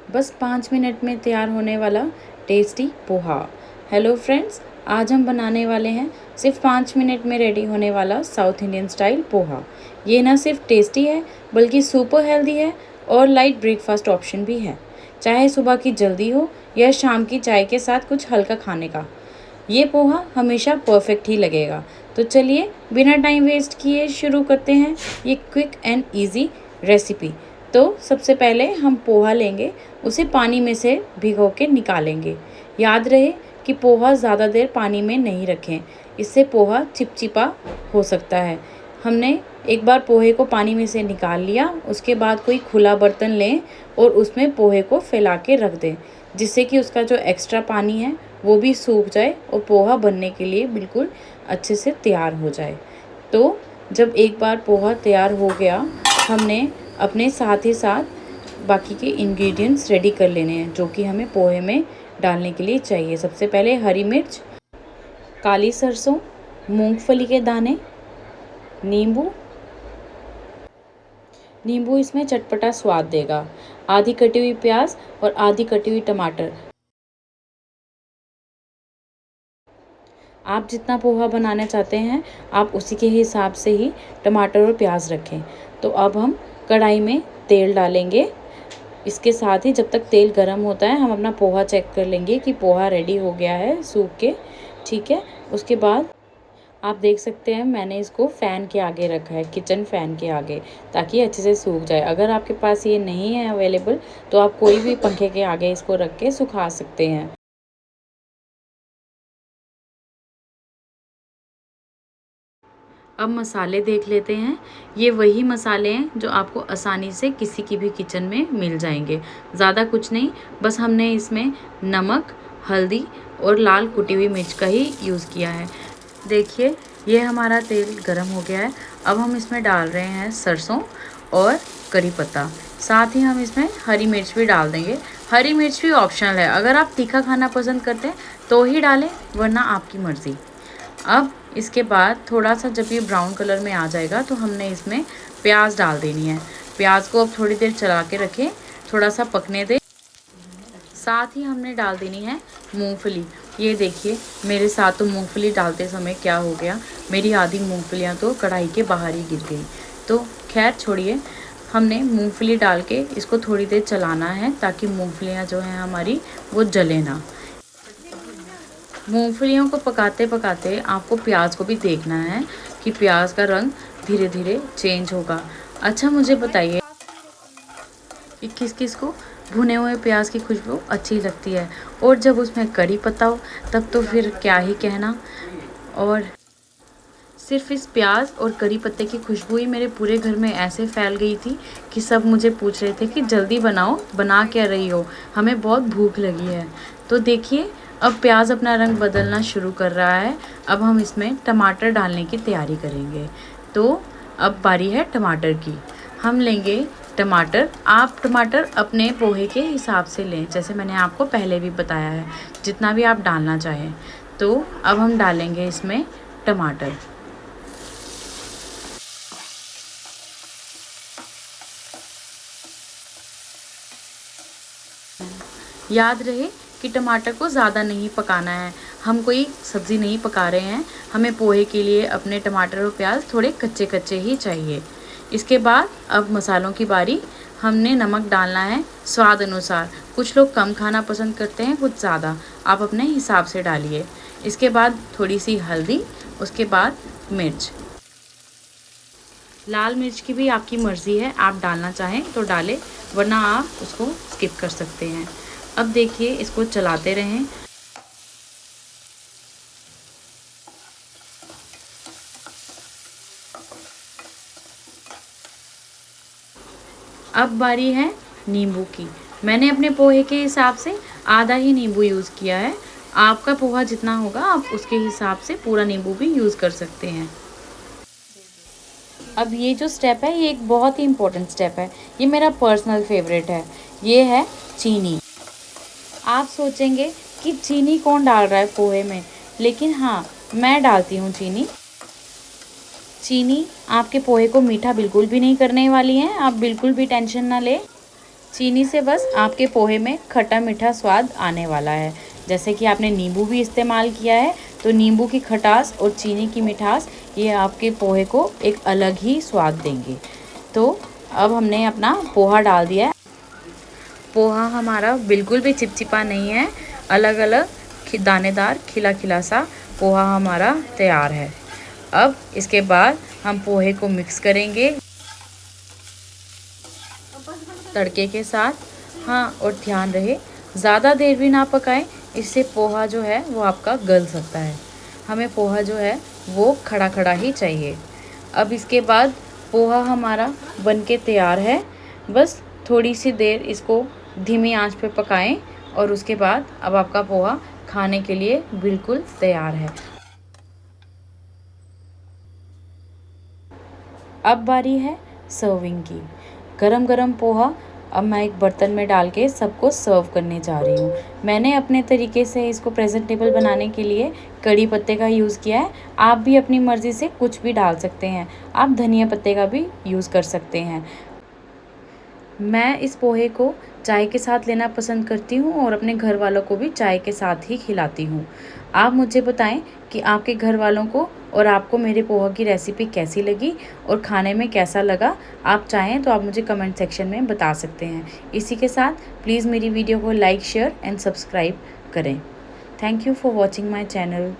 बस 5 मिनट में तैयार होने वाला टेस्टी पोहा। हेलो फ्रेंड्स, आज हम बनाने वाले हैं सिर्फ 5 मिनट में रेडी होने वाला साउथ इंडियन स्टाइल पोहा। ये ना सिर्फ टेस्टी है बल्कि सुपर हेल्दी है और लाइट ब्रेकफास्ट ऑप्शन भी है। चाहे सुबह की जल्दी हो या शाम की चाय के साथ कुछ हल्का खाने का, ये पोहा हमेशा परफेक्ट ही लगेगा। तो चलिए बिना टाइम वेस्ट किए शुरू करते हैं ये क्विक एंड इजी रेसिपी। तो सबसे पहले हम पोहा लेंगे, उसे पानी में से भिगो के निकालेंगे। याद रहे कि पोहा ज़्यादा देर पानी में नहीं रखें, इससे पोहा चिपचिपा हो सकता है। हमने एक बार पोहे को पानी में से निकाल लिया, उसके बाद कोई खुला बर्तन लें और उसमें पोहे को फैला के रख दें, जिससे कि उसका जो एक्स्ट्रा पानी है वो भी सूख जाए और पोहा बनने के लिए बिल्कुल अच्छे से तैयार हो जाए। तो जब एक बार पोहा तैयार हो गया, हमने अपने साथ ही साथ बाकी के इंग्रेडिएंट्स रेडी कर लेने हैं जो कि हमें पोहे में डालने के लिए चाहिए। सबसे पहले हरी मिर्च, काली सरसों, मूंगफली के दाने, नींबू इसमें चटपटा स्वाद देगा, आधी कटी हुई प्याज और आधी कटी हुई टमाटर। आप जितना पोहा बनाना चाहते हैं आप उसी के हिसाब से ही टमाटर और प्याज रखें। तो अब हम कढ़ाई में तेल डालेंगे। इसके साथ ही जब तक तेल गर्म होता है हम अपना पोहा चेक कर लेंगे कि पोहा रेडी हो गया है सूख के। ठीक है, उसके बाद आप देख सकते हैं मैंने इसको फ़ैन के आगे रखा है, किचन फ़ैन के आगे, ताकि अच्छे से सूख जाए। अगर आपके पास ये नहीं है अवेलेबल तो आप कोई भी पंखे के आगे इसको रख के सुखा सकते हैं। अब मसाले देख लेते हैं। ये वही मसाले हैं जो आपको आसानी से किसी की भी किचन में मिल जाएंगे। ज़्यादा कुछ नहीं, बस हमने इसमें नमक, हल्दी और लाल कुटी हुई मिर्च का ही यूज़ किया है। देखिए ये हमारा तेल गरम हो गया है। अब हम इसमें डाल रहे हैं सरसों और करी पत्ता। साथ ही हम इसमें हरी मिर्च भी डाल देंगे। हरी मिर्च भी ऑप्शनल है, अगर आप तीखा खाना पसंद करते हैं तो ही डालें, वरना आपकी मर्ज़ी। अब इसके बाद थोड़ा सा जब ये ब्राउन कलर में आ जाएगा तो हमने इसमें प्याज डाल देनी है। प्याज को अब थोड़ी देर चला के रखें, थोड़ा सा पकने दें। साथ ही हमने डाल देनी है मूंगफली। ये देखिए मेरे साथ तो मूंगफली डालते समय क्या हो गया, मेरी आधी मूंगफलियाँ तो कढ़ाई के बाहर ही गिर गई। तो खैर छोड़िए, हमने मूंगफली डाल के इसको थोड़ी देर चलाना है ताकि मूंगफलियाँ जो हैं हमारी वो जले ना। मूंगफलियों को पकाते पकाते आपको प्याज को भी देखना है कि प्याज का रंग धीरे धीरे चेंज होगा। अच्छा मुझे बताइए कि किस किस को भुने हुए प्याज की खुशबू अच्छी लगती है, और जब उसमें कड़ी पत्ता हो तब तो फिर क्या ही कहना। और सिर्फ इस प्याज और करी पत्ते की खुशबू ही मेरे पूरे घर में ऐसे फैल गई थी कि सब मुझे पूछ रहे थे कि जल्दी बनाओ, बना क्या रही हो, हमें बहुत भूख लगी है। तो देखिए अब प्याज अपना रंग बदलना शुरू कर रहा है। अब हम इसमें टमाटर डालने की तैयारी करेंगे। तो अब बारी है टमाटर की। हम लेंगे टमाटर। आप टमाटर अपने पोहे के हिसाब से लें, जैसे मैंने आपको पहले भी बताया है, जितना भी आप डालना चाहें। तो अब हम डालेंगे इसमें टमाटर। याद रहे कि टमाटर को ज़्यादा नहीं पकाना है, हम कोई सब्ज़ी नहीं पका रहे हैं, हमें पोहे के लिए अपने टमाटर और प्याज थोड़े कच्चे कच्चे ही चाहिए। इसके बाद अब मसालों की बारी। हमने नमक डालना है स्वाद अनुसार, कुछ लोग कम खाना पसंद करते हैं, कुछ ज़्यादा, आप अपने हिसाब से डालिए। इसके बाद थोड़ी सी हल्दी, उसके बाद मिर्च। लाल मिर्च की भी आपकी मर्ज़ी है, आप डालना चाहें तो डालें, वरना आप उसको स्किप कर सकते हैं। अब देखिए इसको चलाते रहें। अब बारी है नींबू की। मैंने अपने पोहे के हिसाब से आधा ही नींबू यूज़ किया है। आपका पोहा जितना होगा आप उसके हिसाब से पूरा नींबू भी यूज़ कर सकते हैं। अब ये जो स्टेप है ये एक बहुत ही इम्पोर्टेंट स्टेप है, ये मेरा पर्सनल फेवरेट है। ये है चीनी। आप सोचेंगे कि चीनी कौन डाल रहा है पोहे में, लेकिन हाँ मैं डालती हूँ चीनी। चीनी आपके पोहे को मीठा बिल्कुल भी नहीं करने वाली है, आप बिल्कुल भी टेंशन ना लें। चीनी से बस आपके पोहे में खट्टा मीठा स्वाद आने वाला है। जैसे कि आपने नींबू भी इस्तेमाल किया है, तो नींबू की खटास और चीनी की मिठास ये आपके पोहे को एक अलग ही स्वाद देंगे। तो अब हमने अपना पोहा डाल दिया है। पोहा हमारा बिल्कुल भी चिपचिपा नहीं है, अलग अलग दानेदार खिला खिला सा पोहा हमारा तैयार है। अब इसके बाद हम पोहे को मिक्स करेंगे तड़के के साथ। हाँ, और ध्यान रहे ज़्यादा देर भी ना पकाएं, इससे पोहा जो है वो आपका गल सकता है। हमें पोहा जो है वो खड़ा खड़ा ही चाहिए। अब इसके बाद पोहा हमारा बनके तैयार है। बस थोड़ी सी देर इसको धीमी आंच पे पकाएं और उसके बाद अब आपका पोहा खाने के लिए बिल्कुल तैयार है। अब बारी है सर्विंग की। गरम गरम पोहा अब मैं एक बर्तन में डाल के सबको सर्व करने जा रही हूँ। मैंने अपने तरीके से इसको प्रेजेंटेबल बनाने के लिए कड़ी पत्ते का यूज़ किया है। आप भी अपनी मर्ज़ी से कुछ भी डाल सकते हैं। आप धनिया पत्ते का भी यूज़ कर सकते हैं। मैं इस पोहे को चाय के साथ लेना पसंद करती हूँ और अपने घर वालों को भी चाय के साथ ही खिलाती हूँ। आप मुझे बताएं कि आपके घर वालों को और आपको मेरे पोहा की रेसिपी कैसी लगी और खाने में कैसा लगा। आप चाहें तो आप मुझे कमेंट सेक्शन में बता सकते हैं। इसी के साथ प्लीज़ मेरी वीडियो को लाइक, शेयर एंड सब्सक्राइब करें। Thank you for watching my channel.